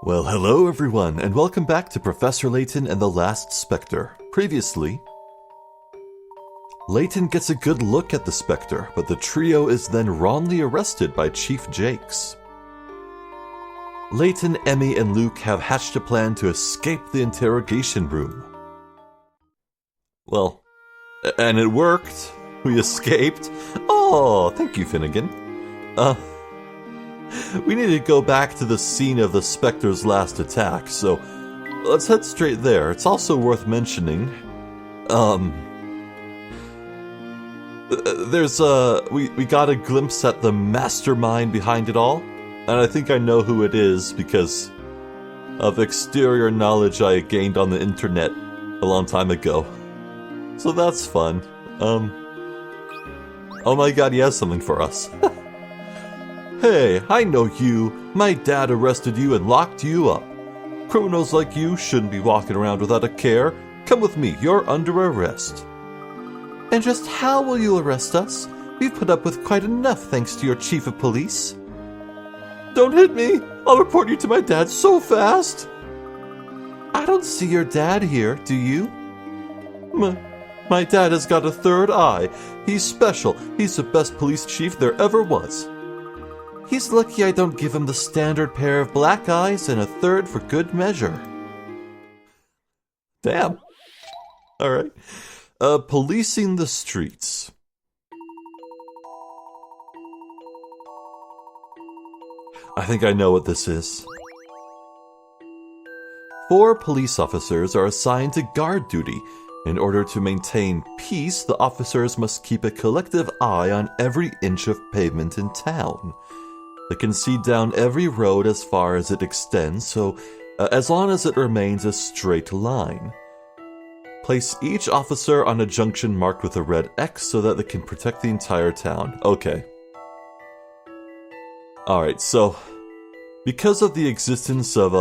Well, hello everyone, and welcome back to Professor Layton and the Last Specter. Previously, Layton gets a good look at the Specter, but the trio is then wrongly arrested by Chief Jakes. Layton, Emmy, and Luke have hatched a plan to escape the interrogation room. Well, and it worked. We escaped. Oh, thank you, Finnegan. We need to go back to the scene of the Specter's last attack, so let's head straight there. It's also worth mentioning, we got a glimpse at the mastermind behind it all, and I think I know who it is because of exterior knowledge I gained on the internet a long time ago. So that's fun. Oh my god, he has something for us. Hey, I know you. My dad arrested you and locked you up. Criminals like you shouldn't be walking around without a care. Come with me, you're under arrest. And just how will you arrest us? We've put up with quite enough thanks to your chief of police. Don't hit me! I'll report you to my dad so fast! I don't see your dad here, do you? My dad has got a third eye. He's special. He's the best police chief there ever was. He's lucky I don't give him the standard pair of black eyes and a third for good measure. Damn. Alright. Policing the streets. I think I know what this is. 4 police officers are assigned to guard duty. In order to maintain peace, the officers must keep a collective eye on every inch of pavement in town. They can see down every road as far as it extends, so as long as it remains a straight line. Place each officer on a junction marked with a red X so that they can protect the entire town. Okay. Alright, so because of the existence of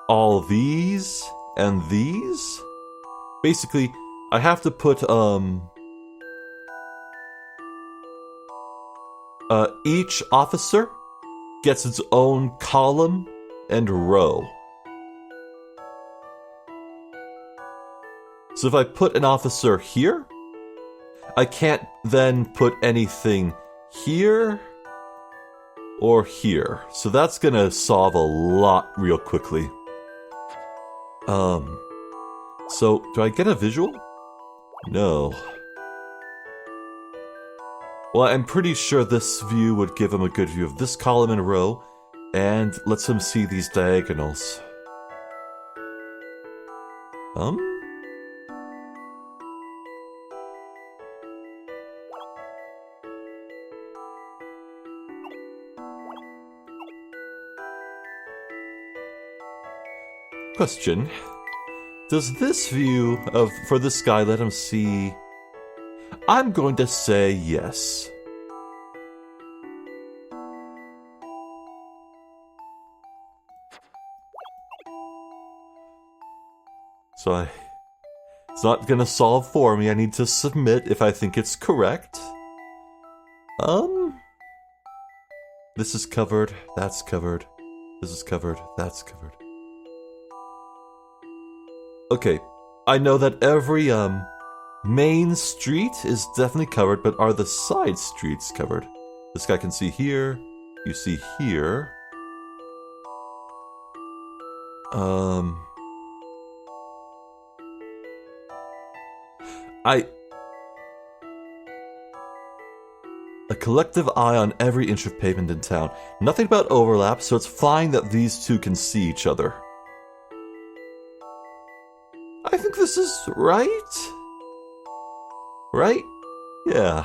all these and these, basically I have to put each officer gets its own column and row. So if I put an officer here, I can't then put anything here or here. So that's gonna solve a lot real quickly. So do I get a visual? No. Well, I'm pretty sure this view would give him a good view of this column and row, and lets him see these diagonals. Question. Does this view for this guy let him see? I'm going to say yes. So it's not gonna solve for me. I need to submit if I think it's correct. This is covered, that's covered, this is covered, that's covered. Okay, I know that every, main street is definitely covered, but are the side streets covered? This guy can see here, you see here. A collective eye on every inch of pavement in town. Nothing about overlap, so it's fine that these two can see each other. I think this is right? Right? Yeah.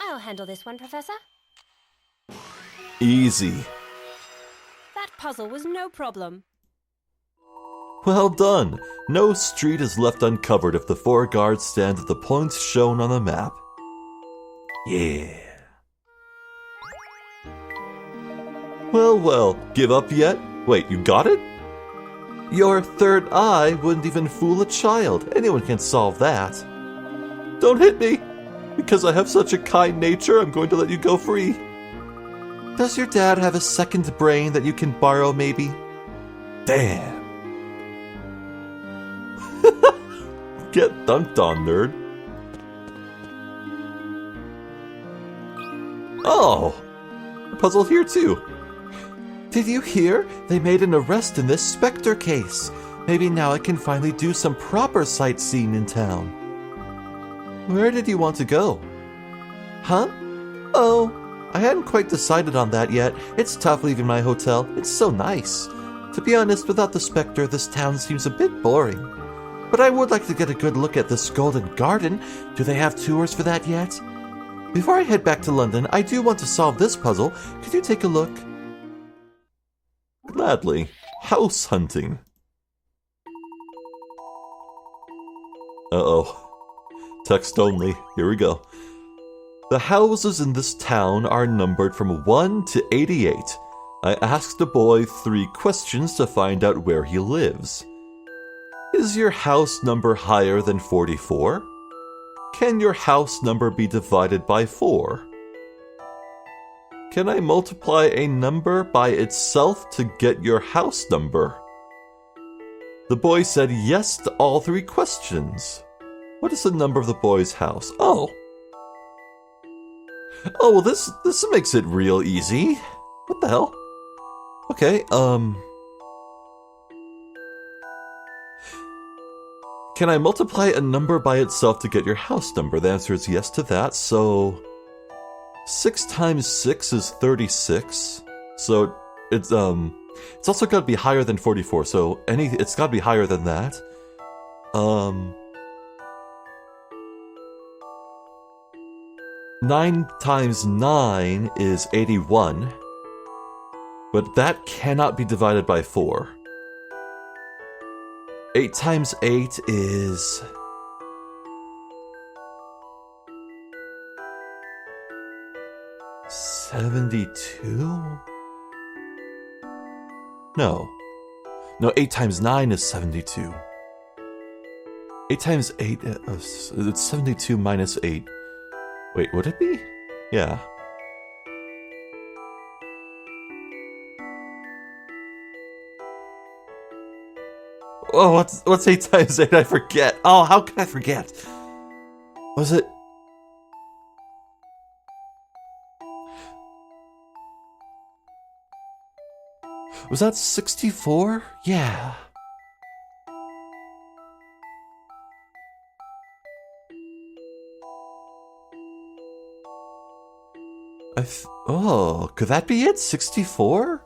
I'll handle this one, Professor. Easy. That puzzle was no problem. Well done. No street is left uncovered if the 4 guards stand at the points shown on the map. Yeah. Well, give up yet? Wait, you got it? Your third eye wouldn't even fool a child. Anyone can solve that. Don't hit me! Because I have such a kind nature, I'm going to let you go free. Does your dad have a second brain that you can borrow, maybe? Damn. Get dunked on, nerd. Oh! A puzzle here, too. Did you hear? They made an arrest in this Specter case. Maybe now I can finally do some proper sightseeing in town. Where did you want to go? Huh? Oh, I hadn't quite decided on that yet. It's tough leaving my hotel. It's so nice. To be honest, without the Specter, this town seems a bit boring. But I would like to get a good look at this Golden Garden. Do they have tours for that yet? Before I head back to London, I do want to solve this puzzle. Could you take a look? Gladly. House hunting. Uh-oh. Text only. Here we go. The houses in this town are numbered from 1 to 88. I asked the boy 3 questions to find out where he lives. Is your house number higher than 44? Can your house number be divided by 4? Can I multiply a number by itself to get your house number? The boy said yes to all 3 questions. What is the number of the boy's house? Oh, well, this makes it real easy. What the hell? Okay, Can I multiply a number by itself to get your house number? The answer is yes to that, so 6 times 6 is 36. So it's also got to be higher than 44, so it's got to be higher than that. 9 times 9 is 81, but that cannot be divided by 4. 8 times 8 is... $72? No, 8 times 9 is 72. 8 times 8, it's 72 minus 8. Wait, would it be? Yeah. Oh, what's 8 times 8? I forget. Oh, how can I forget? Was it... Was that 64? Yeah. Oh, could that be it? 64?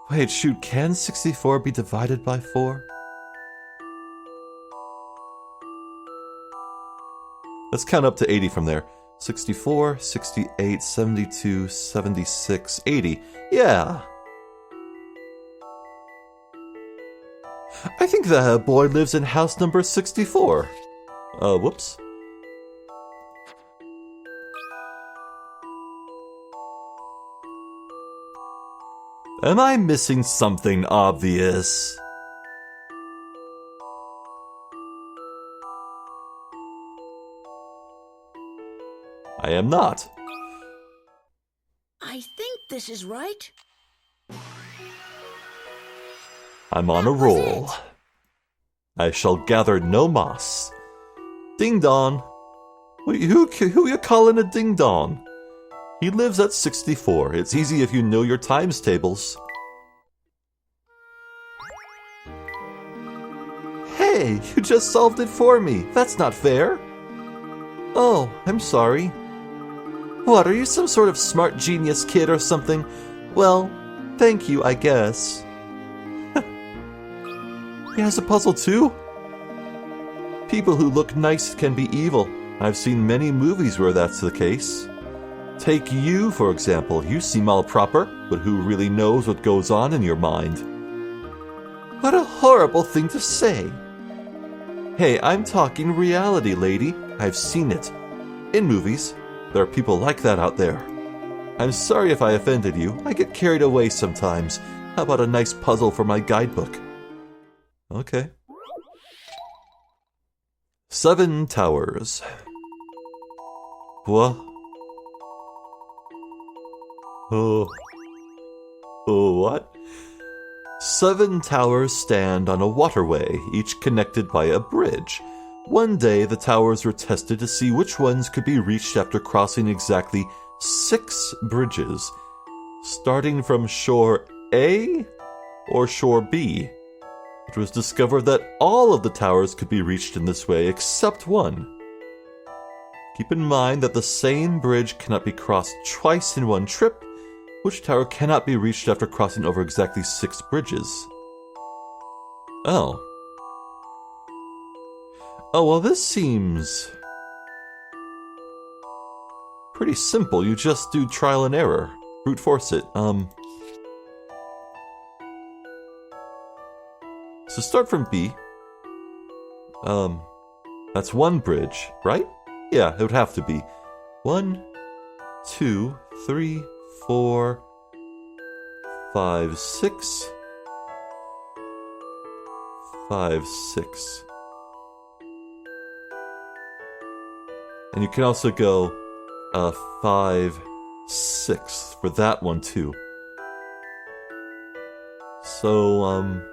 Wait, shoot, can 64 be divided by 4? Let's count up to 80 from there. 64, 68, 72, 76, 80. Yeah. I think the boy lives in house number 64. Whoops. Am I missing something obvious? I am not. I think this is right. I'm on a roll. I shall gather no moss. Ding dong. Wait, who you calling a ding dong? He lives at 64. It's easy if you know your times tables. Hey, you just solved it for me. That's not fair. Oh, I'm sorry. What, are you some sort of smart genius kid or something? Well, thank you, I guess. He has a puzzle too? People who look nice can be evil. I've seen many movies where that's the case. Take you, for example. You seem all proper, but who really knows what goes on in your mind? What a horrible thing to say. Hey, I'm talking reality, lady. I've seen it. In movies. There are people like that out there. I'm sorry if I offended you. I get carried away sometimes. How about a nice puzzle for my guidebook? Okay. 7 towers. What? Oh. Oh, what? 7 towers stand on a waterway, each connected by a bridge. One day, the towers were tested to see which ones could be reached after crossing exactly 6 bridges, starting from shore A or shore B. It was discovered that all of the towers could be reached in this way except one. Keep in mind that the same bridge cannot be crossed twice in one trip, which tower cannot be reached after crossing over exactly 6 bridges. Oh. Oh, well, this seems pretty simple. You just do trial and error. Brute force it. So start from B. That's one bridge, right? Yeah, it would have to be. 1, 2, 3, 4, 5, 6. 5, 6. And you can also go 5, 6 for that one too. So,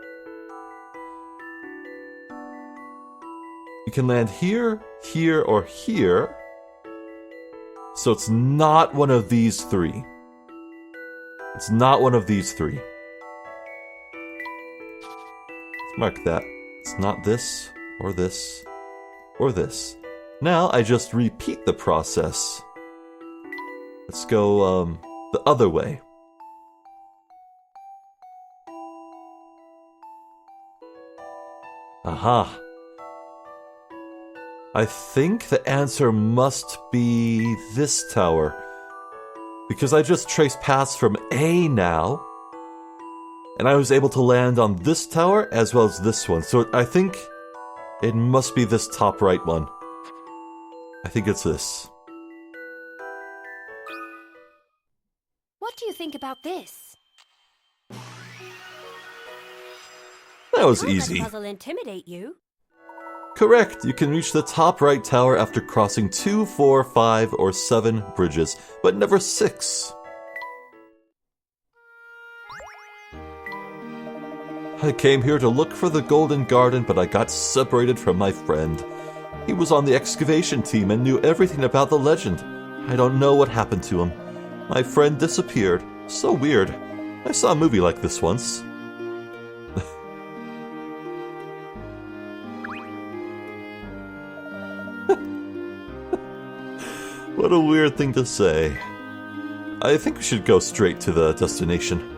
you can land here, here, or here. So it's not one of these 3. It's not one of these 3. Let's mark that. It's not this, or this, or this. Now I just repeat the process. Let's go the other way. Aha. I think the answer must be this tower, because I just traced paths from A now, and I was able to land on this tower as well as this one. So I think it must be this top right one. I think it's this. What do you think about this? That was Can't easy. that puzzle intimidate you? Correct. You can reach the top right tower after crossing 2, 4, 5, or 7 bridges, but never 6. I came here to look for the Golden Garden, but I got separated from my friend. He was on the excavation team and knew everything about the legend. I don't know what happened to him. My friend disappeared. So weird. I saw a movie like this once. What a weird thing to say. I think we should go straight to the destination.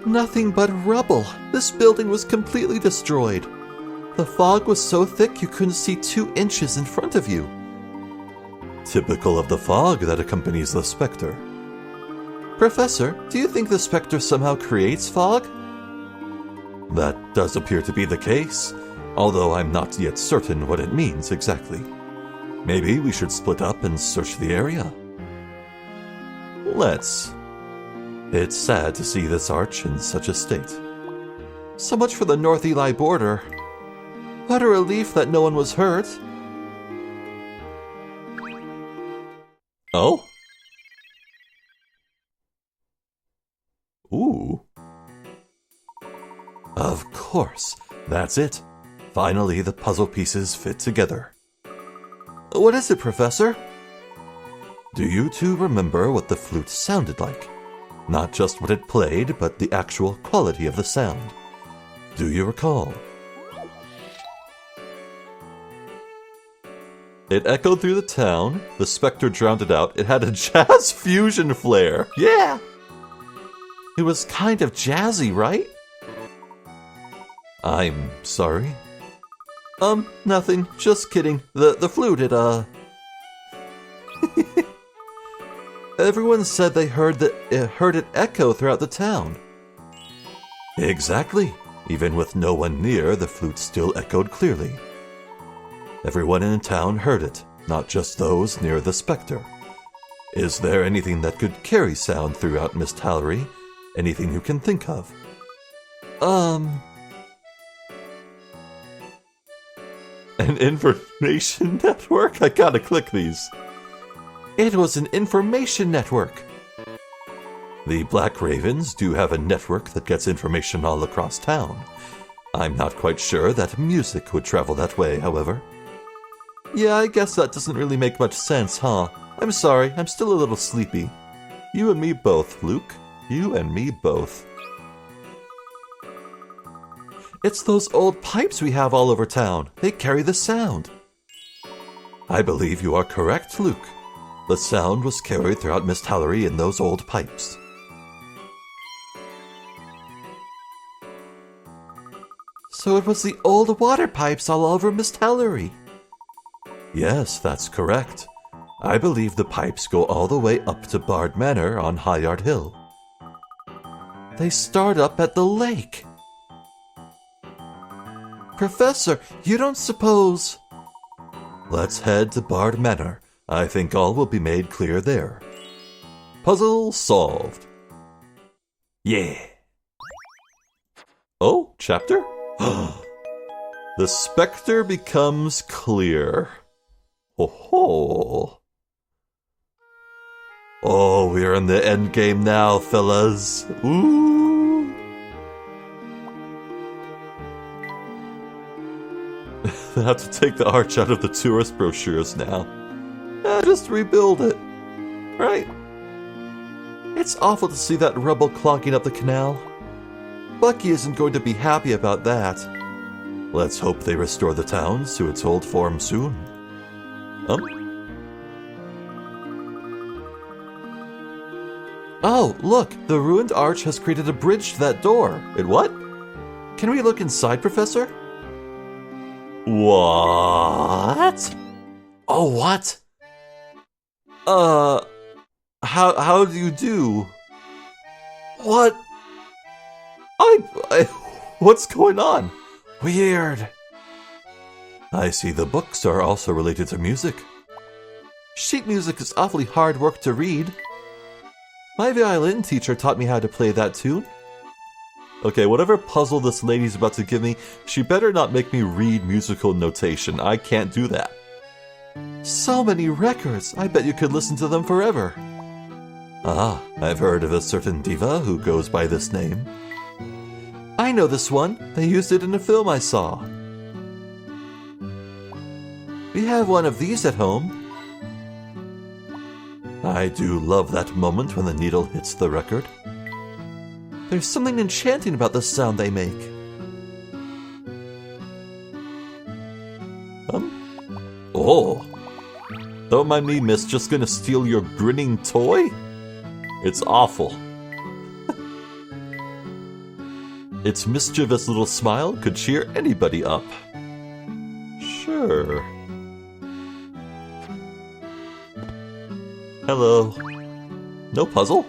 Nothing but rubble. This building was completely destroyed. The fog was so thick you couldn't see 2 inches in front of you. Typical of the fog that accompanies the Specter. Professor, do you think the Specter somehow creates fog? That does appear to be the case, although I'm not yet certain what it means exactly. Maybe we should split up and search the area. Let's. It's sad to see this arch in such a state. So much for the North Eli border. What a relief that no one was hurt. Oh? Ooh. Of course, that's it. Finally, the puzzle pieces fit together. What is it, Professor? Do you two remember what the flute sounded like? Not just what it played, but the actual quality of the sound. Do you recall? It echoed through the town. The Specter drowned it out. It had a jazz fusion flair. Yeah! It was kind of jazzy, right? I'm sorry. Nothing. Just kidding. The flute, Everyone said they heard it echo throughout the town. Exactly. Even with no one near, the flute still echoed clearly. Everyone in town heard it, not just those near the Specter. Is there anything that could carry sound throughout Miss Tallery? Anything you can think of? An information network? I gotta click these. It was an information network. The Black Ravens do have a network that gets information all across town. I'm not quite sure that music would travel that way, however. Yeah, I guess that doesn't really make much sense, huh? I'm sorry, I'm still a little sleepy. You and me both, Luke. You and me both. It's those old pipes we have all over town. They carry the sound. I believe you are correct, Luke. The sound was carried throughout Miss Tallery in those old pipes. So it was the old water pipes all over Miss Tallery. Yes, that's correct. I believe the pipes go all the way up to Bard Manor on Highyard Hill. They start up at the lake. Professor, you don't suppose... Let's head to Bard Manor. I think all will be made clear there. Puzzle solved. Yeah. Oh, chapter? The Specter becomes clear. Ho ho. Oh, we're in the end game now, fellas. Ooh. They have to take the arch out of the tourist brochures now. Just rebuild it. Right? It's awful to see that rubble clogging up the canal. Bucky isn't going to be happy about that. Let's hope they restore the town to its old form soon. Oh, look! The ruined arch has created a bridge to that door. It what? Can we look inside, Professor? What? Oh, what? How do you do? What? What's going on? Weird. I see the books are also related to music. Sheet music is awfully hard work to read. My violin teacher taught me how to play that tune. Okay, whatever puzzle this lady's about to give me, she better not make me read musical notation. I can't do that. So many records. I bet you could listen to them forever. Ah, I've heard of a certain diva who goes by this name. I know this one. They used it in a film I saw. We have one of these at home. I do love that moment when the needle hits the record. There's something enchanting about the sound they make. Oh. Don't mind me, miss. Just gonna steal your grinning toy? It's awful. Its mischievous little smile could cheer anybody up. Sure. Hello. No puzzle?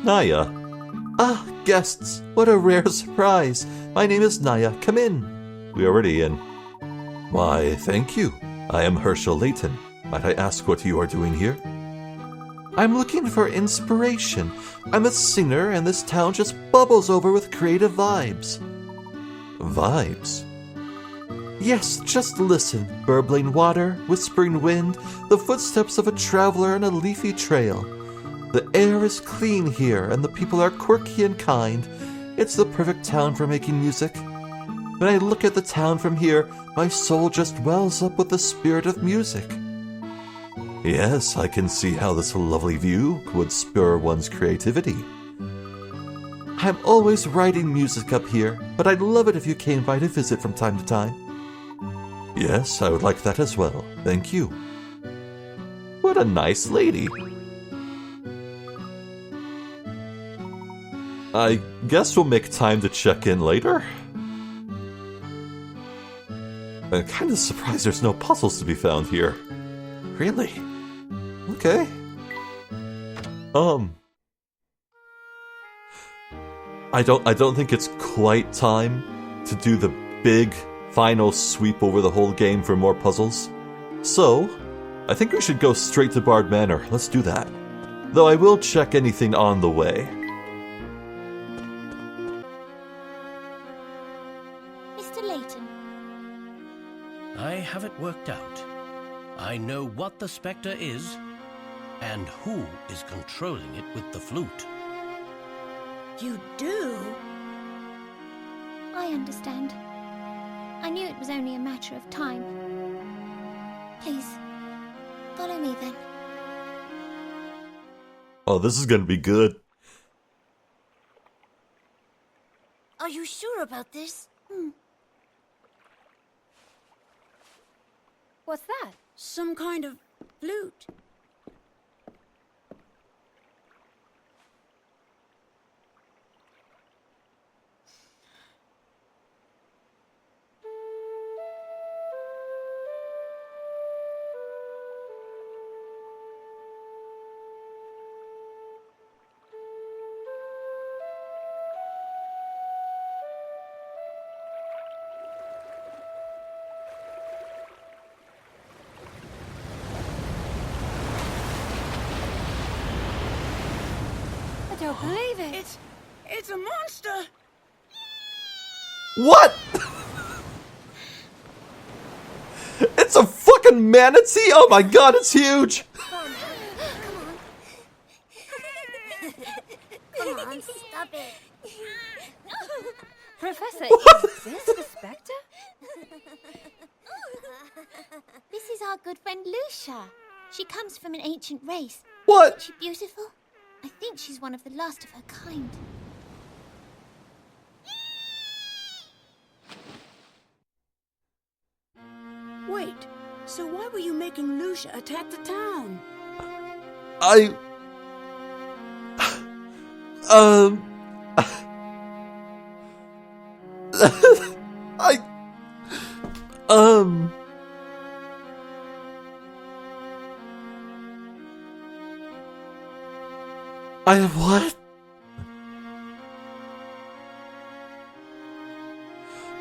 Naya. Ah, guests. What a rare surprise. My name is Naya. Come in. We're already in. Why, thank you. I am Hershel Layton. Might I ask what you are doing here? I'm looking for inspiration. I'm a singer, and this town just bubbles over with creative vibes. Vibes? Yes, just listen. Burbling water, whispering wind, the footsteps of a traveler on a leafy trail. The air is clean here, and the people are quirky and kind. It's the perfect town for making music. When I look at the town from here, my soul just wells up with the spirit of music. Yes, I can see how this lovely view would spur one's creativity. I'm always writing music up here, but I'd love it if you came by to visit from time to time. Yes, I would like that as well. Thank you. What a nice lady. I guess we'll make time to check in later. I'm kind of surprised there's no puzzles to be found here. Really? Okay. I don't think it's quite time to do the big final sweep over the whole game for more puzzles. So, I think we should go straight to Bard Manor. Let's do that. Though I will check anything on the way. Mr. Layton. I have it worked out. I know what the Specter is, and who is controlling it with the flute. You do? I understand. I knew it was only a matter of time. Please, follow me then. Oh, this is gonna be good. Are you sure about this? What's that? Some kind of flute. I don't believe it. It's a monster. What? It's a fucking manatee? Oh my god, it's huge! Come on, stop it. Professor, is this the Specter? This is our good friend Lucia. She comes from an ancient race. What? Is she beautiful? I think she's one of the last of her kind. Wait, so why were you making Lucia attack the town? I what?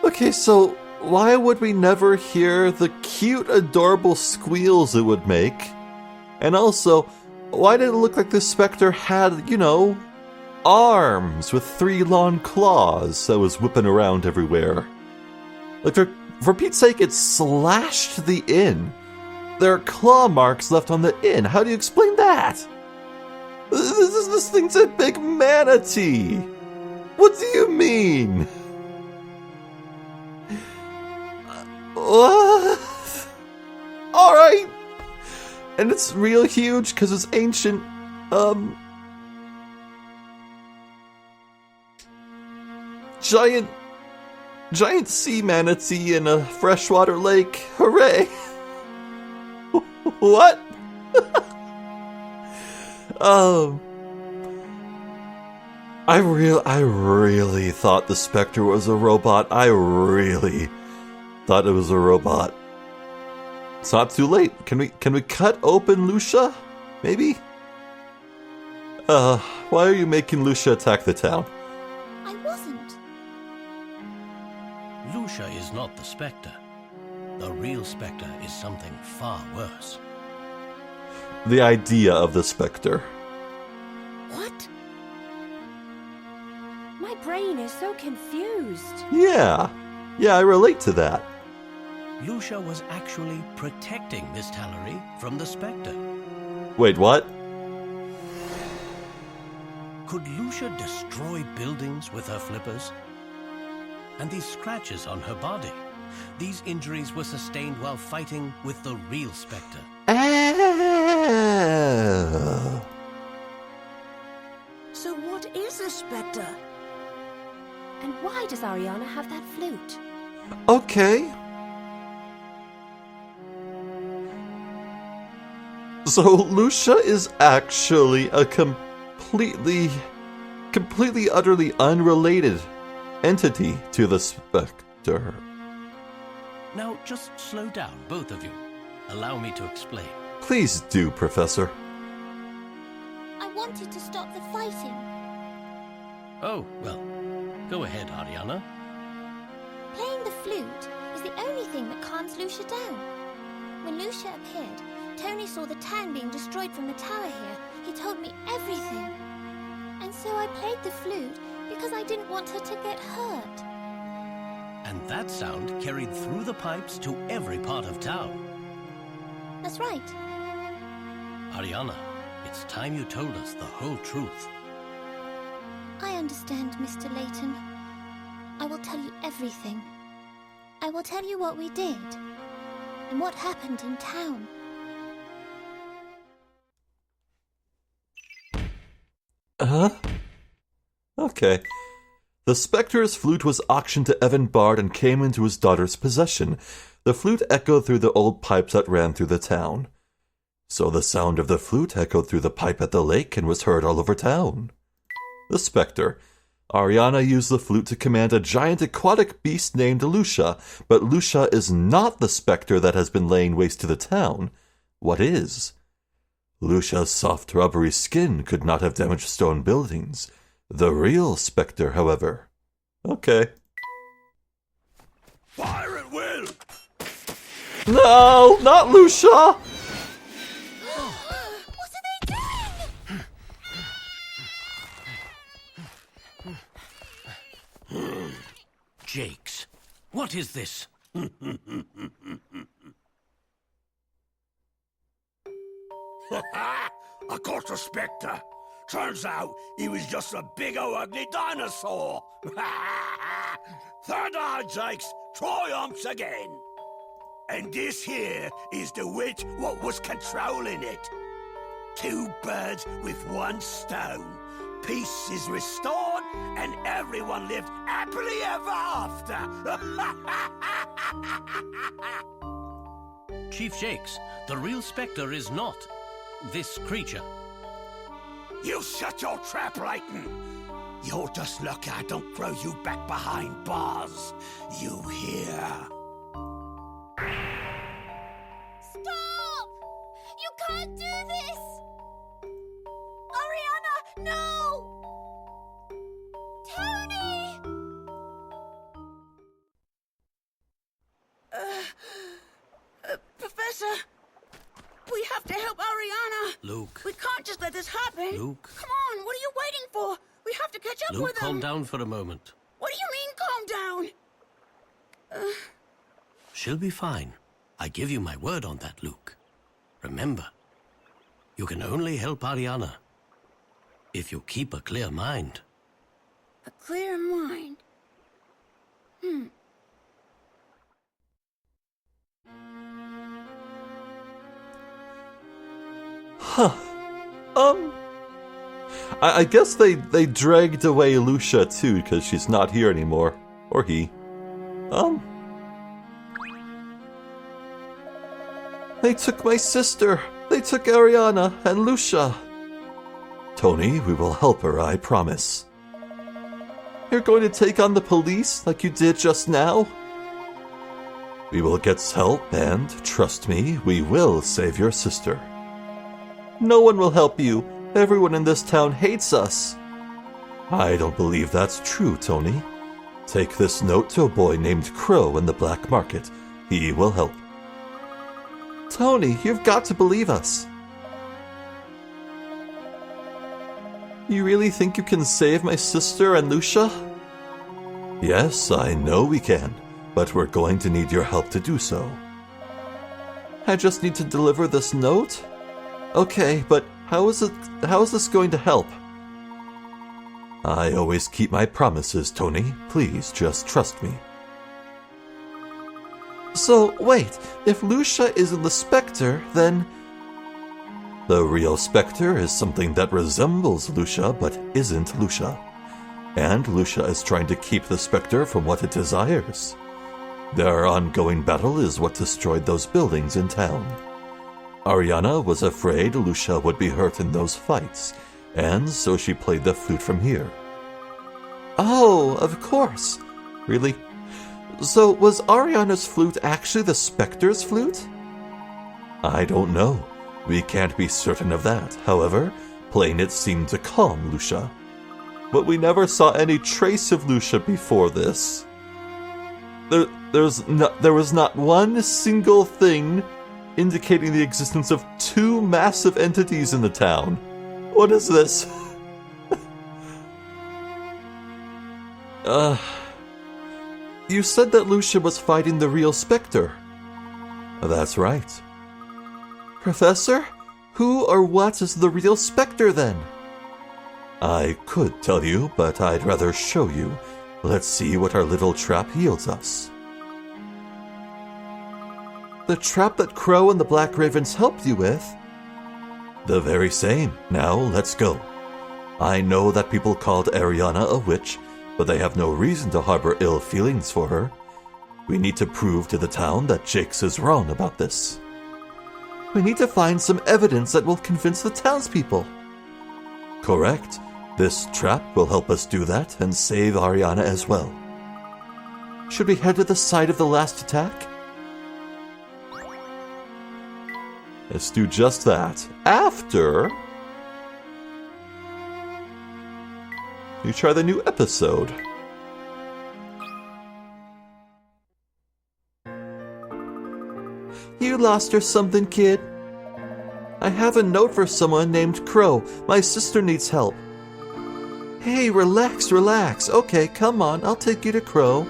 Okay, so why would we never hear the cute, adorable squeals it would make? And also, why did it look like the Spectre had, you know, arms with 3 long claws that was whipping around everywhere? Like, for Pete's sake, it slashed the inn. There are claw marks left on the inn. How do you explain that? This thing's a big manatee. What do you mean? What? Alright. And it's real huge because it's ancient. Giant sea manatee in a freshwater lake. Hooray. What? I really thought the Spectre was a robot. I really thought it was a robot. It's not too late. Can we cut open Lucia? Maybe? Why are you making Lucia attack the town? I wasn't. Lucia is not the Spectre. The real Spectre is something far worse. The idea of the Spectre. What? My brain is so confused. Yeah, I relate to that. Lucia was actually protecting Miss Tallery from the Spectre. Wait, what? Could Lucia destroy buildings with her flippers? And these scratches on her body, these injuries were sustained while fighting with the real Spectre. Oh. So what is a Spectre? And why does Ariana have that flute? Okay. So Lucia is actually a completely, utterly unrelated entity to the Spectre. Now, just slow down, both of you. Allow me to explain. Please do, Professor. I wanted to stop the fighting. Oh, well, go ahead, Ariana. Playing the flute is the only thing that calms Lucia down. When Lucia appeared, Tony saw the town being destroyed from the tower here. He told me everything. And so I played the flute because I didn't want her to get hurt. And that sound carried through the pipes to every part of town. That's right. Ariana, it's time you told us the whole truth. I understand, Mr. Layton. I will tell you everything. I will tell you what we did and what happened in town. Huh? Okay. The Specter's flute was auctioned to Evan Bard and came into his daughter's possession. The flute echoed through the old pipes that ran through the town. So the sound of the flute echoed through the pipe at the lake and was heard all over town. The Specter. Ariana used the flute to command a giant aquatic beast named Lucia, but Lucia is not the Specter that has been laying waste to the town. What is? Lucia's soft rubbery skin could not have damaged stone buildings. The real Specter, however. Okay. Fire at will! No, not Lucia! What are they doing? Jakes, what is this? I caught the Spectre. Turns out he was just a big old ugly dinosaur. Third eye, Jakes, triumphs again. And this here is the witch what was controlling it. 2 birds with 1 stone. Peace is restored, and everyone lived happily ever after. Chief Jakes, the real Spectre is not this creature. You shut your trap, Layton. You're just lucky I don't throw you back behind bars. You hear? Stop! You can't do this! Ariana, no! Tony! Professor, we have to help Ariana. Luke. We can't just let this happen. Luke. Come on, what are you waiting for? We have to catch up Luke, with them. calm down for a moment. What do you mean, calm down? She'll be fine. I give you my word on that, Luke. Remember, you can only help Ariana if you keep a clear mind. A clear mind. Huh. I guess they dragged away Lucia too, because she's not here anymore. Or he. They took my sister. They took Ariana and Lucia. Tony, we will help her, I promise. You're going to take on the police like you did just now? We will get help and, trust me, we will save your sister. No one will help you. Everyone in this town hates us. I don't believe that's true, Tony. Take this note to a boy named Crow in the black market. He will help. Tony, you've got to believe us. You really think you can save my sister and Lucia? Yes, I know we can, but we're going to need your help to do so. I just need to deliver this note? Okay, but how is this going to help? I always keep my promises, Tony. Please, just trust me. So, wait, if Lucia isn't the Spectre, then... The real Spectre is something that resembles Lucia, but isn't Lucia. And Lucia is trying to keep the Spectre from what it desires. Their ongoing battle is what destroyed those buildings in town. Ariana was afraid Lucia would be hurt in those fights, and so she played the flute from here. Oh, of course. Really? So was Ariana's flute actually the Spectre's flute? I don't know. We can't be certain of that. However, playing it seemed to calm Lucia. But we never saw any trace of Lucia before this. There was not one single thing indicating the existence of 2 massive entities in the town. What is this? You said that Lucia was fighting the real Specter. That's right. Professor, who or what is the real Specter then? I could tell you, but I'd rather show you. Let's see what our little trap yields us. The trap that Crow and the Black Ravens helped you with? The very same. Now, let's go. I know that people called Ariana a witch, but they have no reason to harbor ill feelings for her. We need to prove to the town that Jakes is wrong about this. We need to find some evidence that will convince the townspeople. Correct. This trap will help us do that and save Ariana as well. Should we head to the site of the last attack? Let's do just that. After you try the new episode. You lost or something, kid? I have a note for someone named Crow. My sister needs help. Hey, relax, relax. Okay, come on, I'll take you to Crow.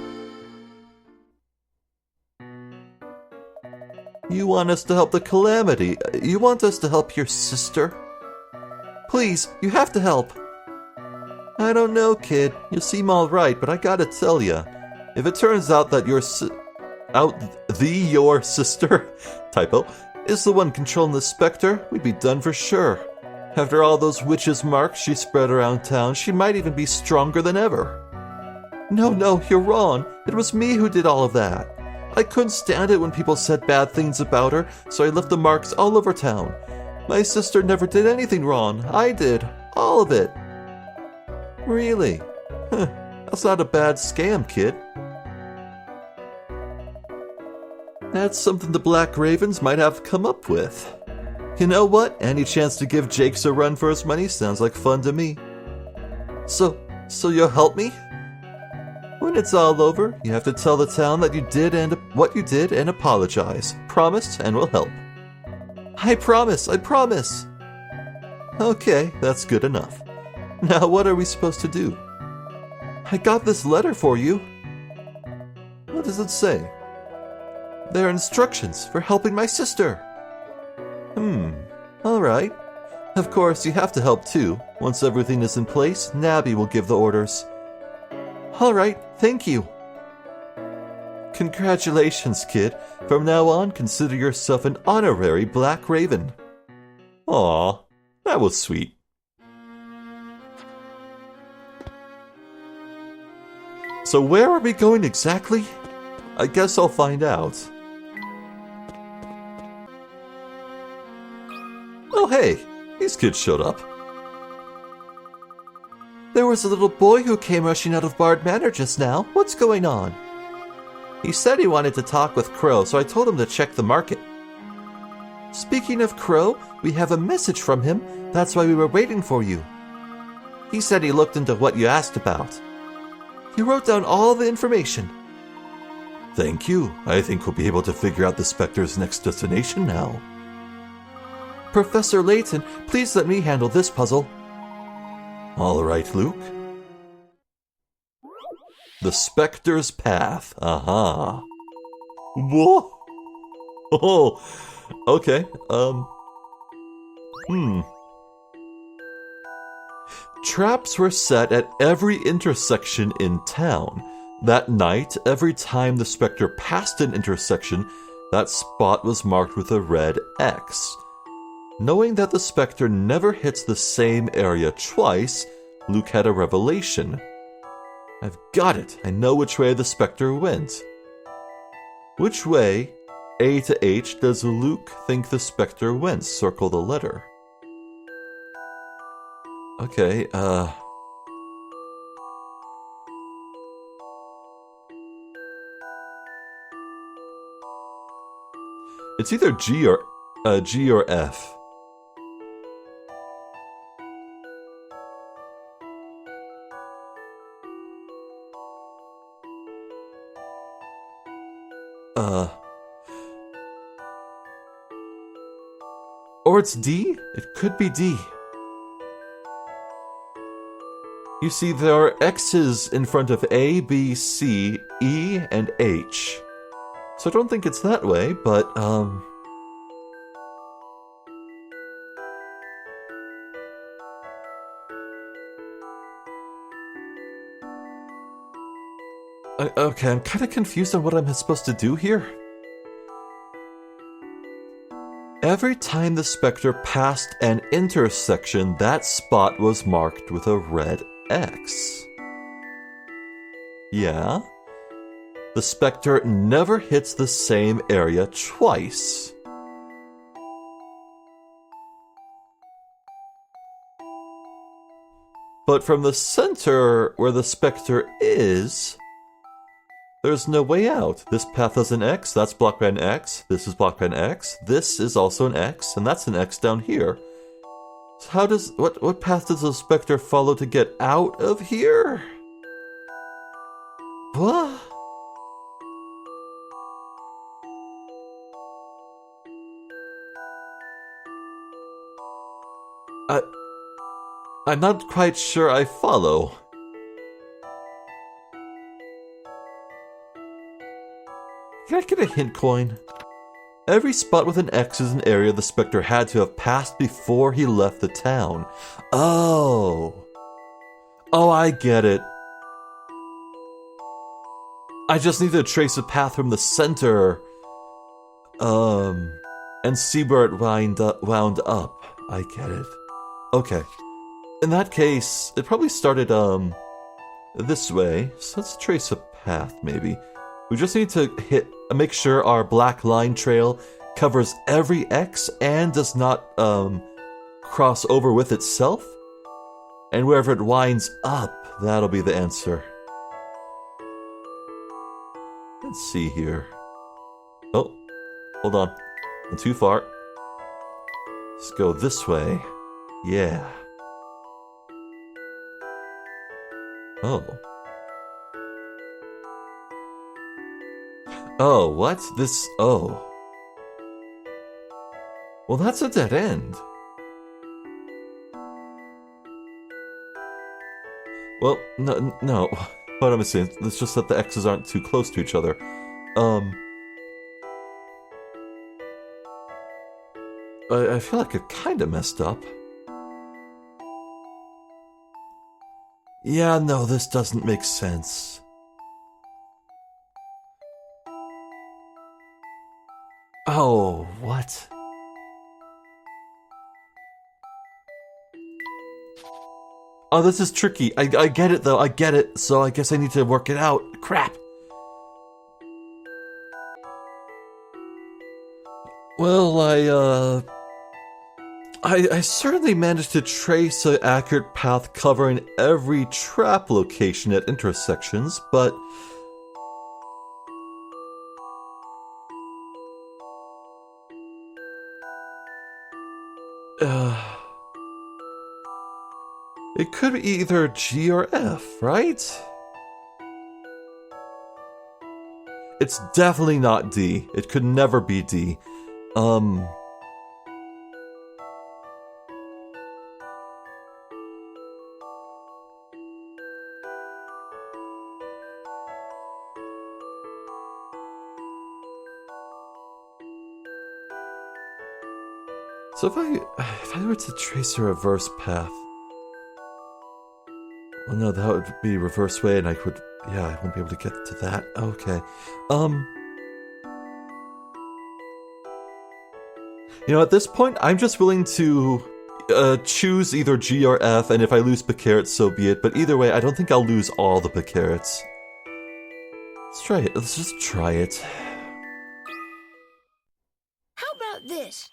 You want us to help the Calamity? You want us to help your sister? Please, you have to help. I don't know, kid. You seem alright, but I gotta tell ya. If it turns out that your sister, typo, is the one controlling the Specter, we'd be done for sure. After all those witches' marks she spread around town, she might even be stronger than ever. No, you're wrong. It was me who did all of that. I couldn't stand it when people said bad things about her, so I left the marks all over town. My sister never did anything wrong. I did. All of it. Really? That's not a bad scam, kid. That's something the Black Ravens might have come up with. You know what? Any chance to give Jakes a run for his money sounds like fun to me. So you'll help me? When it's all over, you have to tell the town that you did and what you did and apologize. Promise, and we'll help. I promise. Okay, that's good enough. Now what are we supposed to do? I got this letter for you. What does it say? There are instructions for helping my sister. Alright. Of course, you have to help too. Once everything is in place, Nabby will give the orders. Alright, thank you. Congratulations, kid. From now on, consider yourself an honorary Black Raven. Aw, that was sweet. So where are we going exactly? I guess I'll find out. Oh hey, these kids showed up. There was a little boy who came rushing out of Bard Manor just now. What's going on? He said he wanted to talk with Crow, so I told him to check the market. Speaking of Crow, we have a message from him. That's why we were waiting for you. He said he looked into what you asked about. He wrote down all the information. Thank you. I think we'll be able to figure out the Specter's next destination now. Professor Layton, please let me handle this puzzle. All right, Luke. The Specter's Path. Aha. Whoa. Oh. Okay. Traps were set at every intersection in town. That night, every time the Specter passed an intersection, that spot was marked with a red X. Knowing that the Specter never hits the same area twice, Luke had a revelation. I've got it. I know which way the Specter went. Which way, A to H, does Luke think the Specter went? Circle the letter. Okay, it's either G or F. Or it's D? It could be D. You see, there are X's in front of A, B, C, E, and H. So I don't think it's that way, but, okay, I'm kind of confused on what I'm supposed to do here. Every time the Specter passed an intersection, that spot was marked with a red X. Yeah? The Specter never hits the same area twice. But from the center where the Specter is, there's no way out. This path has an X, that's blocked by an X, this is blocked by an X, this is also an X, and that's an X down here. So how does, what path does the Specter follow to get out of here? What? I'm not quite sure I follow. Can I get a hint coin? Every spot with an X is an area the Specter had to have passed before he left the town. Oh. Oh, I get it. I just need to trace a path from the center. And see where it wound up. I get it. Okay. In that case, it probably started, this way. So let's trace a path, maybe. We just need to make sure our black line trail covers every X and does not, cross over with itself. And wherever it winds up, that'll be the answer. Let's see here. Oh, hold on. I'm too far. Let's go this way. Yeah. Oh. Oh, what? This... Oh. Well, that's a dead end. Well, no. What am I saying? It's just that the X's aren't too close to each other. I feel like it kinda messed up. Yeah, no, this doesn't make sense. Oh, what? Oh, this is tricky. I get it, though. I get it. So I guess I need to work it out. Crap. Well, I certainly managed to trace an accurate path covering every trap location at intersections, but... it could be either G or F, right? It's definitely not D. It could never be D. So if I were to trace a reverse path... Well, no, that would be reverse way, and I wouldn't be able to get to that. Okay. You know, at this point, I'm just willing to choose either G or F, and if I lose Picarets, so be it. But either way, I don't think I'll lose all the Picarets. Let's try it. Let's just try it. How about this?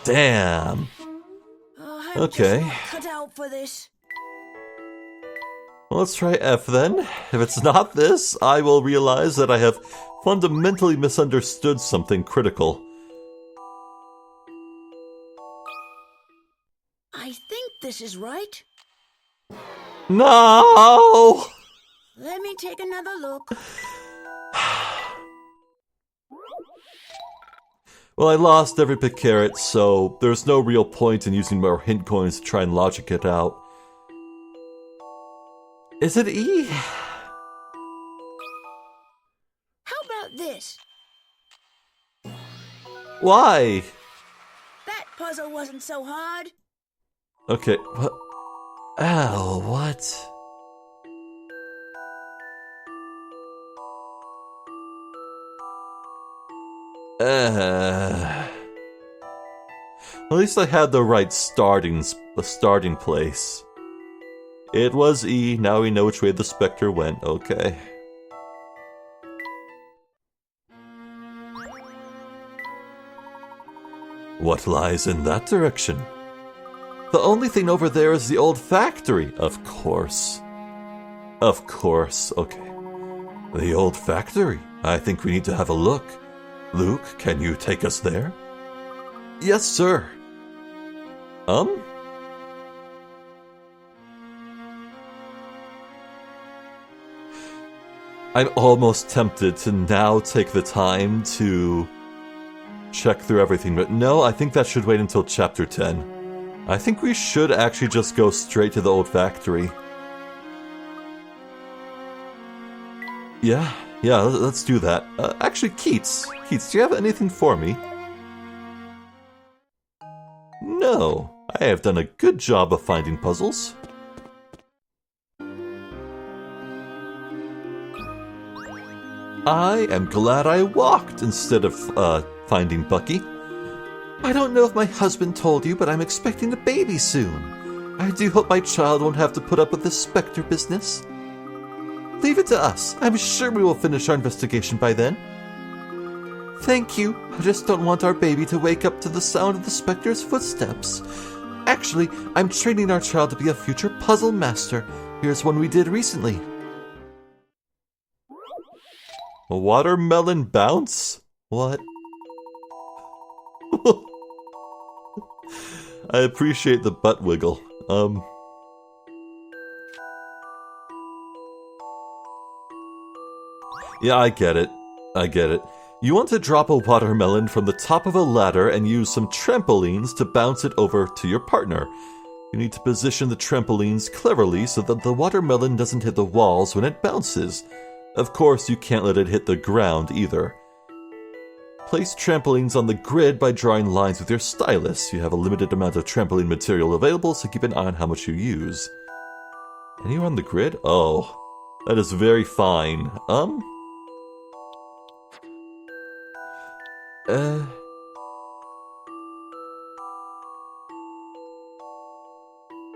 Damn. I'm Okay. just not cut out for this. Well, let's try F then. If it's not this, I will realize that I have fundamentally misunderstood something critical. I think this is right. No! Let me take another look. Well, I lost every Picaret, so there's no real point in using more hint coins to try and logic it out. Is it E? How about this? Why? That puzzle wasn't so hard. Okay, what? Ow, what? At least I had the right starting place. It was E, now we know which way the Specter went, okay. What lies in that direction? The only thing over there is the old factory, of course. Of course, okay. The old factory? I think we need to have a look. Luke, can you take us there? Yes, sir. I'm almost tempted to now take the time to check through everything, but no, I think that should wait until chapter 10. I think we should actually just go straight to the old factory. Yeah, let's do that. Actually, Keats, do you have anything for me? No, I have done a good job of finding puzzles. I am glad I walked instead of, finding Bucky. I don't know if my husband told you, but I'm expecting a baby soon. I do hope my child won't have to put up with this Specter business. Leave it to us. I'm sure we will finish our investigation by then. Thank you. I just don't want our baby to wake up to the sound of the Specter's footsteps. Actually, I'm training our child to be a future puzzle master. Here's one we did recently. A watermelon bounce? What? I appreciate the butt wiggle. Yeah, I get it. You want to drop a watermelon from the top of a ladder and use some trampolines to bounce it over to your partner. You need to position the trampolines cleverly so that the watermelon doesn't hit the walls when it bounces. Of course, you can't let it hit the ground either. Place trampolines on the grid by drawing lines with your stylus. You have a limited amount of trampoline material available, so keep an eye on how much you use. Anywhere on the grid? Oh, that is very fine.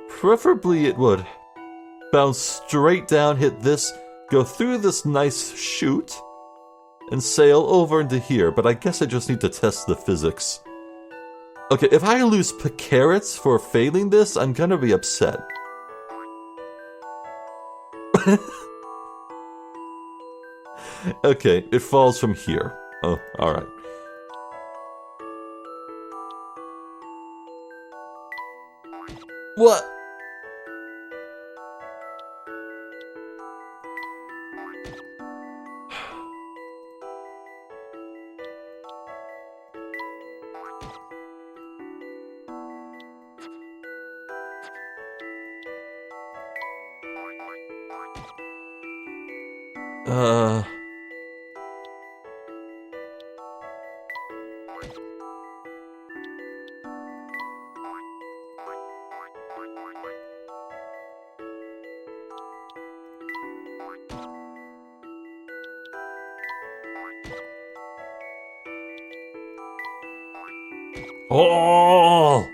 Preferably it would bounce straight down, hit this, go through this nice chute, and sail over into here, but I guess I just need to test the physics. Okay, if I lose carrots for failing this, I'm gonna be upset. Okay, it falls from here. Oh, alright. What? Oh!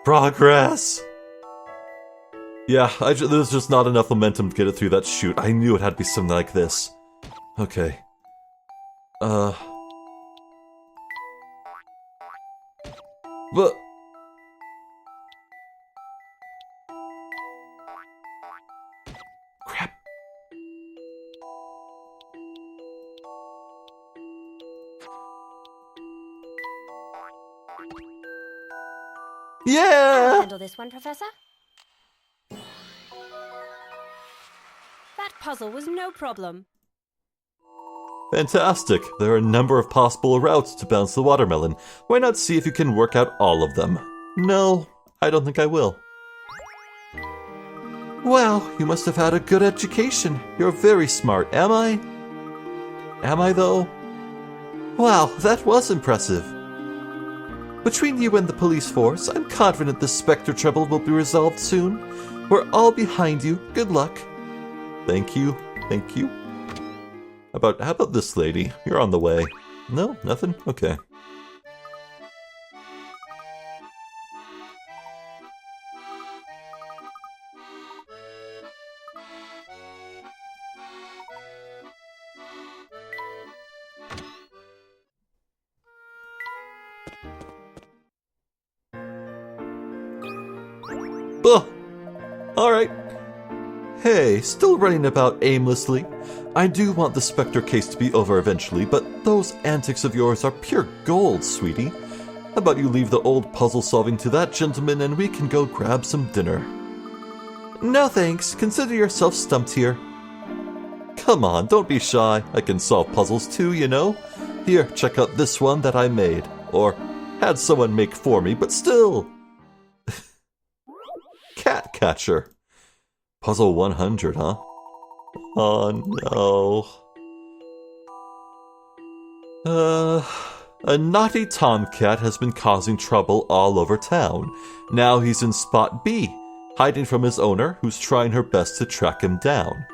Progress! Yeah, there's just not enough momentum to get it through that chute. I knew it had to be something like this. Okay. But... crap. I'll Yeah! handle this one, Professor. That puzzle was no problem. Fantastic. There are a number of possible routes to bounce the watermelon. Why not see if you can work out all of them? No, I don't think I will. Wow, you must have had a good education. You're very smart, am I? Am I, though? Wow, that was impressive. Between you and the police force, I'm confident this Specter trouble will be resolved soon. We're all behind you. Good luck. Thank you. Thank you. How about this lady? You're on the way. No? Nothing? Okay. Ugh. Alright. Hey, still running about aimlessly. I do want the Specter case to be over eventually, but those antics of yours are pure gold, sweetie. How about you leave the old puzzle solving to that gentleman and we can go grab some dinner? No thanks, consider yourself stumped here. Come on, don't be shy. I can solve puzzles too, you know. Here, check out this one that I made. Or had someone make for me, but still. Cat catcher. Puzzle 100, huh? Oh no. A naughty tomcat has been causing trouble all over town. Now he's in spot B, hiding from his owner, who's trying her best to track him down.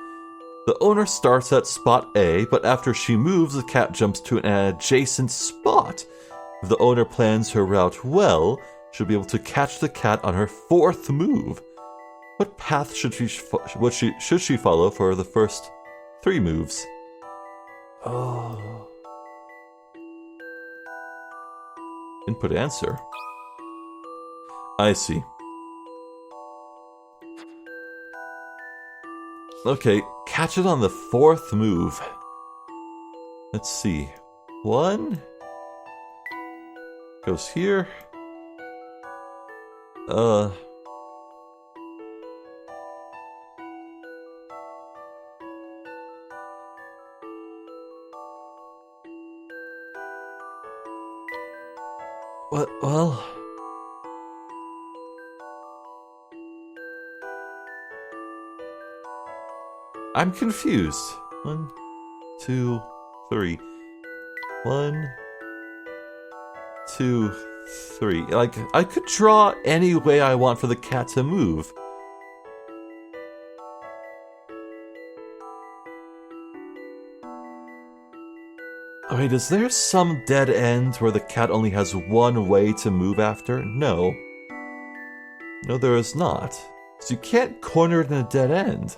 The owner starts at spot A, but after she moves, the cat jumps to an adjacent spot. If the owner plans her route well, she'll be able to catch the cat on her fourth move. What path should she follow for the first 3 moves? Oh. Input answer. I see. Okay, catch it on the 4th move. Let's see. 1 goes here. What? Well... I'm confused. 1, 2, 3. 1, 2, 3. Like, I could draw any way I want for the cat to move. Wait, is there some dead end where the cat only has one way to move after? No. No, there is not. So you can't corner it in a dead end.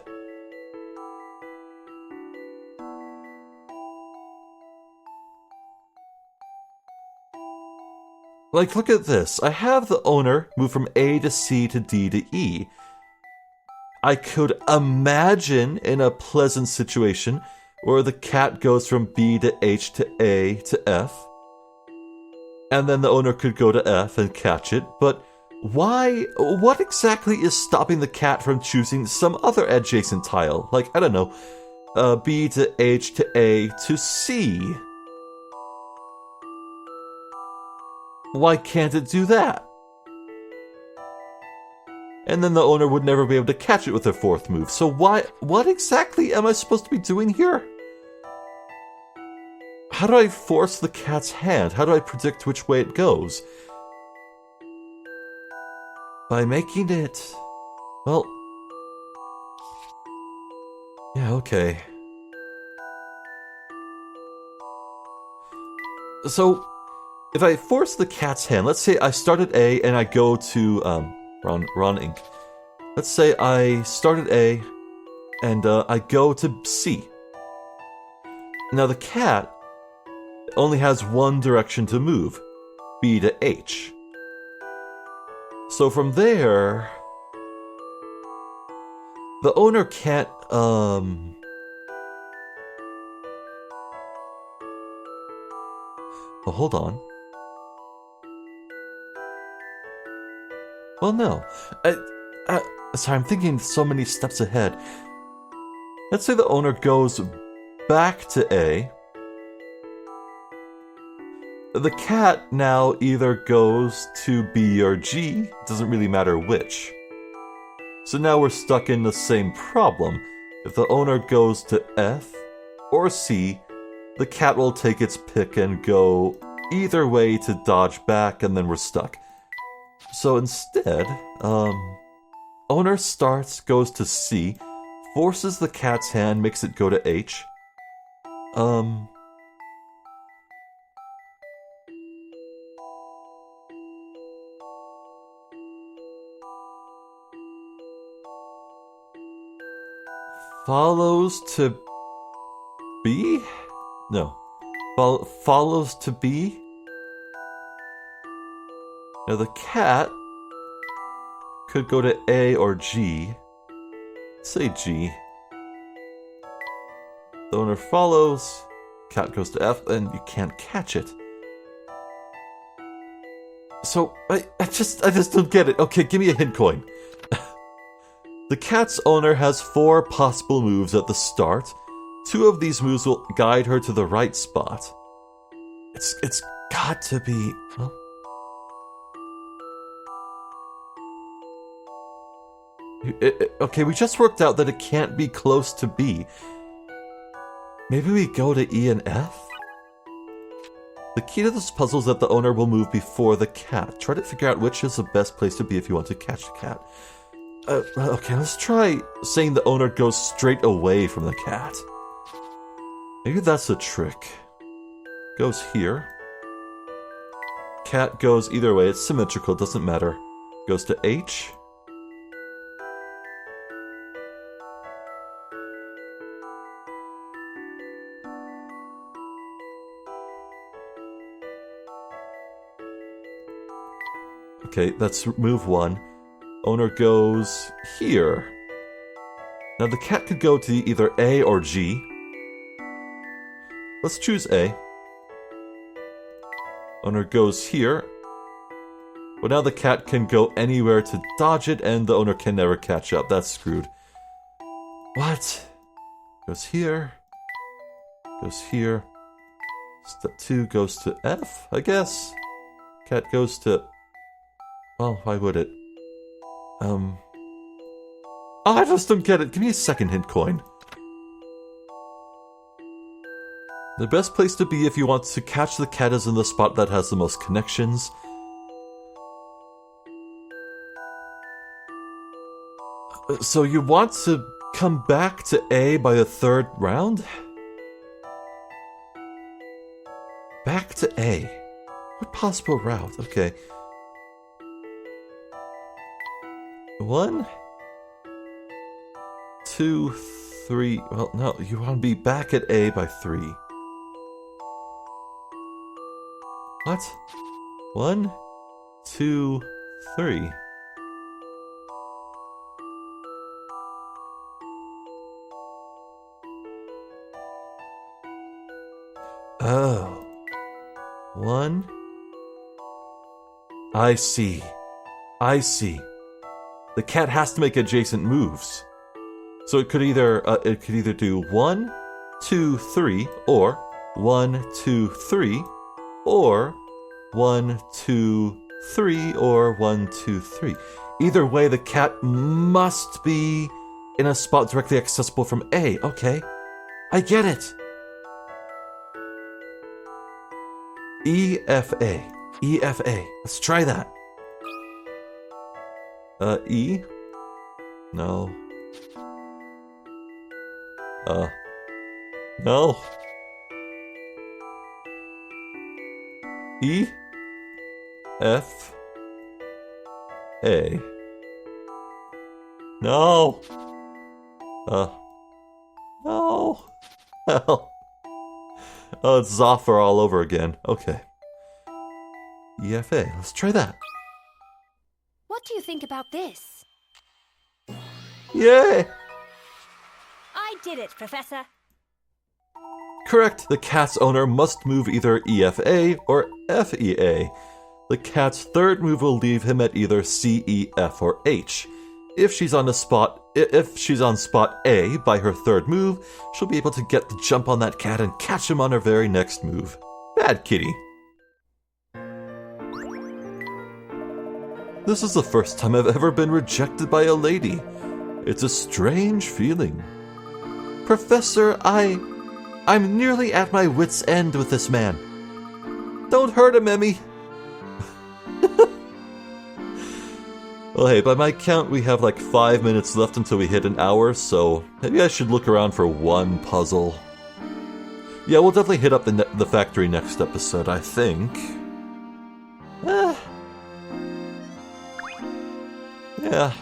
Like, look at this. I have the owner move from A to C to D to E. I could imagine in a pleasant situation where the cat goes from B to H to A to F, and then the owner could go to F and catch it, but why? What exactly is stopping the cat from choosing some other adjacent tile? Like, I don't know, B to H to A to C. Why can't it do that? And then the owner would never be able to catch it with their 4th move. So what exactly am I supposed to be doing here? How do I force the cat's hand? How do I predict which way it goes? By making it... Well... Yeah, okay. So, if I force the cat's hand, let's say I start at A and I go to, wrong ink. Let's say I start at A and I go to C. Now the cat only has one direction to move, B to H. So from there, the owner can't, well, hold on. Well, no. Sorry, I'm thinking so many steps ahead. Let's say the owner goes back to A. The cat now either goes to B or G. It doesn't really matter which. So now we're stuck in the same problem. If the owner goes to F or C, the cat will take its pick and go either way to dodge back, and then we're stuck. So instead, owner starts, goes to C, forces the cat's hand, makes it go to H. Follows to B? No. Follows to B? Now the cat could go to A or G. Say G. The owner follows, cat goes to F, and you can't catch it. So, I just don't get it. Okay, give me a hint coin. The cat's owner has 4 possible moves at the start. 2 of these moves will guide her to the right spot. It's got to be... Well, okay, we just worked out that it can't be close to B. Maybe we go to E and F? The key to this puzzle is that the owner will move before the cat. Try to figure out which is the best place to be if you want to catch the cat. Okay, let's try saying the owner goes straight away from the cat. Maybe that's a trick. Goes here. Cat goes either way, it's symmetrical, doesn't matter. Goes to H. Okay, that's move 1. Owner goes here. Now the cat could go to either A or G. Let's choose A. Owner goes here. Well, now the cat can go anywhere to dodge it, and the owner can never catch up. That's screwed. What? Goes here. Goes here. Step 2 goes to F, I guess. Cat goes to... Well, why would it? Oh, I just don't get it. Give me a second hint coin. The best place to be if you want to catch the cat is in the spot that has the most connections. So you want to come back to A by the 3rd round? Back to A. What possible route? Okay. 1, 2, 3. Well, no, you want to be back at A by 3. What? 1, 2, 3. Oh. 1. I see. I see. The cat has to make adjacent moves. So it could either do 1, 2, 3, or 1, 2, 3, or 1, 2, 3, or 1, 2, 3. Either way, the cat must be in a spot directly accessible from A. Okay, I get it. E, F, A. E, F, A. Let's try that. E? No. No. E? F? A. No. No. Hell. Oh, it's Zoffer all over again. Okay. EFA. Let's try that. What do you think about this? Yay! I did it, Professor. Correct. The cat's owner must move either EFA or FEA. The cat's 3rd move will leave him at either C, E, F, or H. If she's on spot A by her 3rd move, she'll be able to get the jump on that cat and catch him on her very next move. Bad kitty. This is the first time I've ever been rejected by a lady. It's a strange feeling. Professor, I'm nearly at my wit's end with this man. Don't hurt him, Emmy. Well, hey, by my count, we have like 5 minutes left until we hit an hour, so maybe I should look around for one puzzle. Yeah, we'll definitely hit up the factory next episode, I think. Yeah.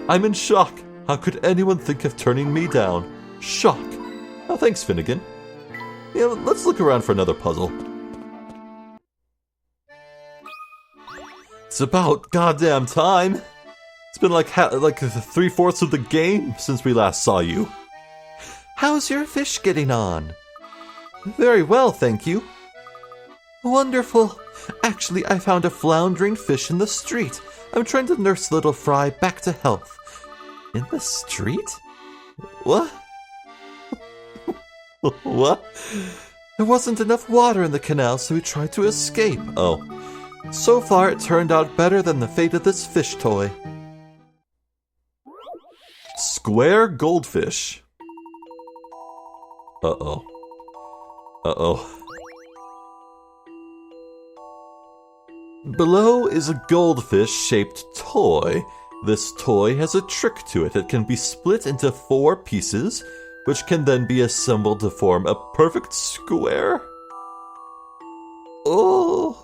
I'm in shock. How could anyone think of turning me down? Shock. Oh, thanks, Finnegan. Yeah, let's look around for another puzzle. It's about goddamn time. It's been like 3/4 of the game since we last saw you. How's your fish getting on? Very well, thank you. Wonderful. Actually, I found a floundering fish in the street. I'm trying to nurse little Fry back to health. In the street? What? What? There wasn't enough water in the canal, so he tried to escape. Oh. So far, it turned out better than the fate of this fish toy. Square goldfish. Uh-oh. Uh-oh. Below is a goldfish-shaped toy. This toy has a trick to it. It can be split into 4 pieces, which can then be assembled to form a perfect square. Oh!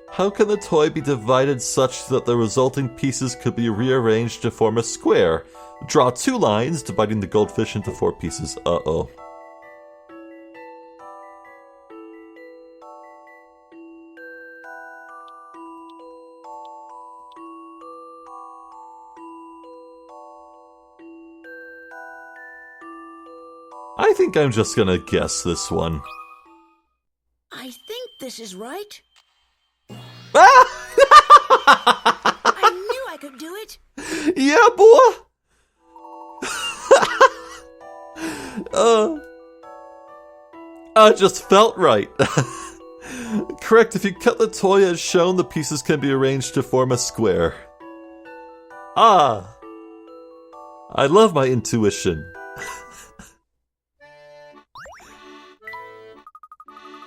How can the toy be divided such that the resulting pieces could be rearranged to form a square? Draw 2 lines, dividing the goldfish into 4 pieces. Uh-oh. I think I'm just gonna guess this one. I think this is right. Ah! I knew I could do it. Yeah, boy! I just felt right. Correct, if you cut the toy as shown, the pieces can be arranged to form a square. Ah! I love my intuition.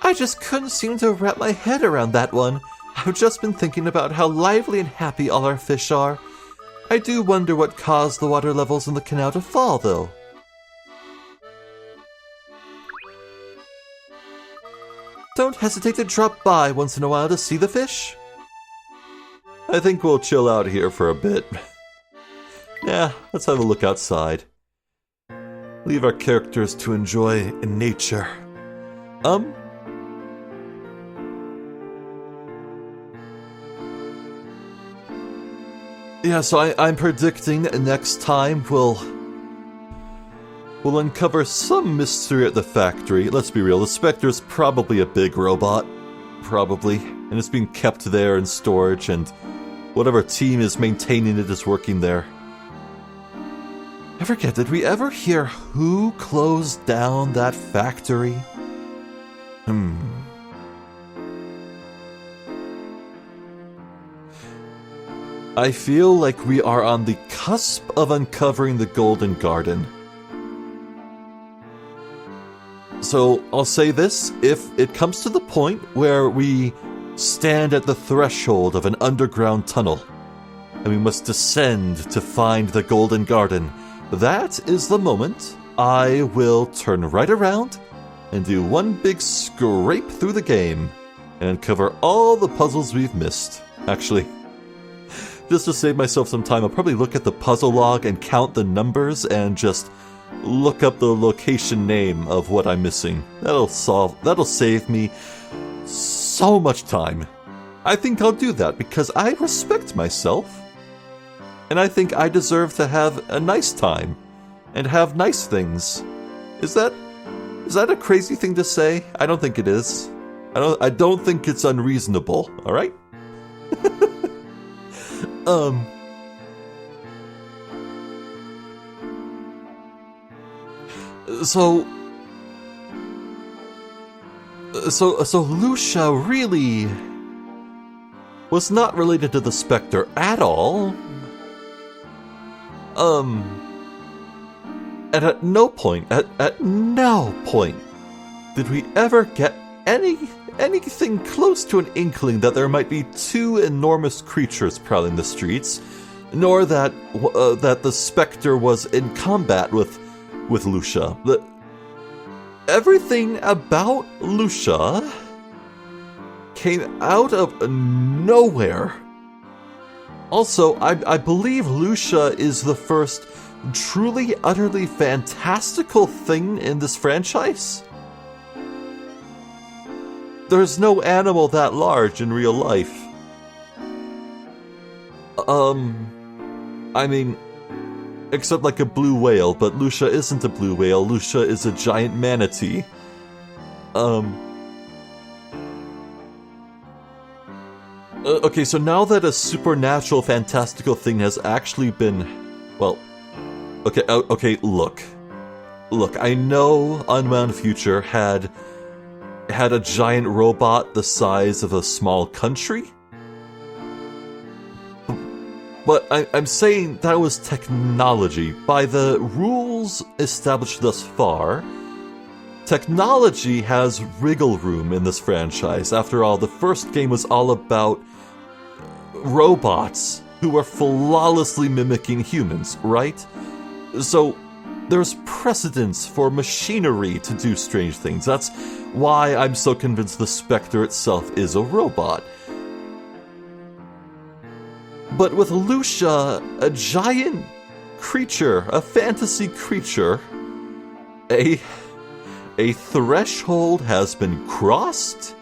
I just couldn't seem to wrap my head around that one. I've just been thinking about how lively and happy all our fish are. I do wonder what caused the water levels in the canal to fall, though. Don't hesitate to drop by once in a while to see the fish. I think we'll chill out here for a bit. Yeah, let's have a look outside. Leave our characters to enjoy nature. Yeah, so I'm predicting next time we'll uncover some mystery at the factory. Let's be real, the Specter's probably a big robot. Probably. And it's being kept there in storage, and whatever team is maintaining it is working there. I forget, did we ever hear who closed down that factory? I feel like we are on the cusp of uncovering the Golden Garden. So, I'll say this, if it comes to the point where we stand at the threshold of an underground tunnel, and we must descend to find the Golden Garden, that is the moment I will turn right around and do one big scrape through the game and uncover all the puzzles we've missed. Actually, just to save myself some time, I'll probably look at the puzzle log and count the numbers and just look up the location name of what I'm missing. That'll save me so much time. I think I'll do that because I respect myself. And I think I deserve to have a nice time and have nice things. Is that a crazy thing to say? I don't think it is. I don't think it's unreasonable, all right? So Lucia really was not related to the Specter at all. And at no point did we ever get anything close to an inkling that there might be two enormous creatures prowling the streets, nor that the Specter was in combat with Lucia. Everything about Lucia came out of nowhere. Also, I believe Lucia is the first truly, utterly fantastical thing in this franchise. There's no animal that large in real life. I mean, except like a blue whale, but Lucia isn't a blue whale. Lucia is a giant manatee. Okay, so now that a supernatural, fantastical thing has actually been, well, okay, look, I know Unbound Future had a giant robot the size of a small country, but I'm saying that was technology. By the rules established thus far, technology has wriggle room in this franchise. After all, the first game was all about robots who were flawlessly mimicking humans, right? So there's precedence for machinery to do strange things. That's why I'm so convinced the Specter itself is a robot. But with Lucia, a giant creature, a fantasy creature, a threshold has been crossed,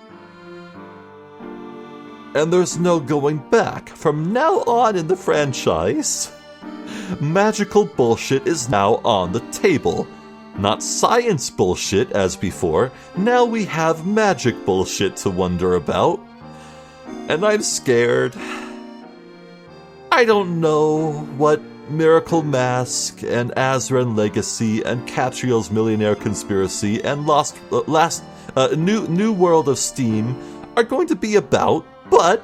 and there's no going back. From now on in the franchise, magical bullshit is now on the table. Not science bullshit as before. Now we have magic bullshit to wonder about. And I'm scared. I don't know what Miracle Mask and Azran Legacy and Catriel's Millionaire Conspiracy and New World of Steam are going to be about, but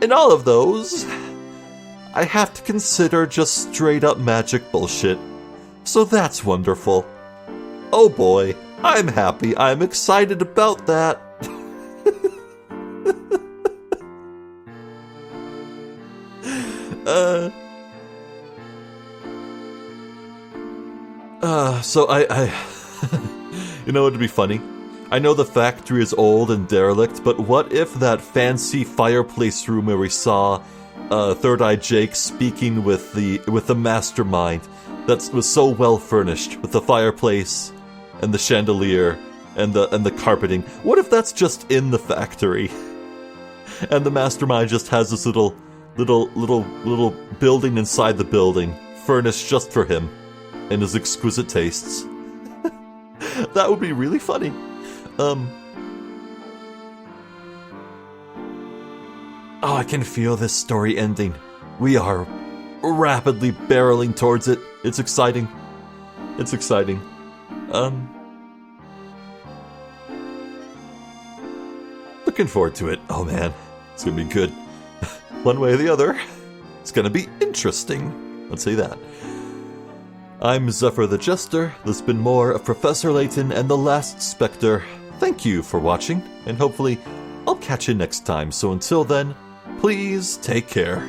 in all of those, I have to consider just straight up magic bullshit. So that's wonderful. Oh boy, I'm happy. I'm excited about that. So I you know, it'd be funny. I know the factory is old and derelict, but what if that fancy fireplace room where we saw Third Eye Jake speaking with the mastermind that was so well furnished with the fireplace and the chandelier and the carpeting? What if that's just in the factory, and the mastermind just has this little building inside the building, furnished just for him and his exquisite tastes? That would be really funny. Oh, I can feel this story ending. We are rapidly barreling towards it. It's exciting. It's exciting. Looking forward to it. Oh man, it's gonna be good. One way or the other, it's gonna be interesting. Let's say that. I'm Zephyr the Jester. There's been more of Professor Layton and the Last Specter. Thank you for watching, and hopefully I'll catch you next time. So until then, please take care.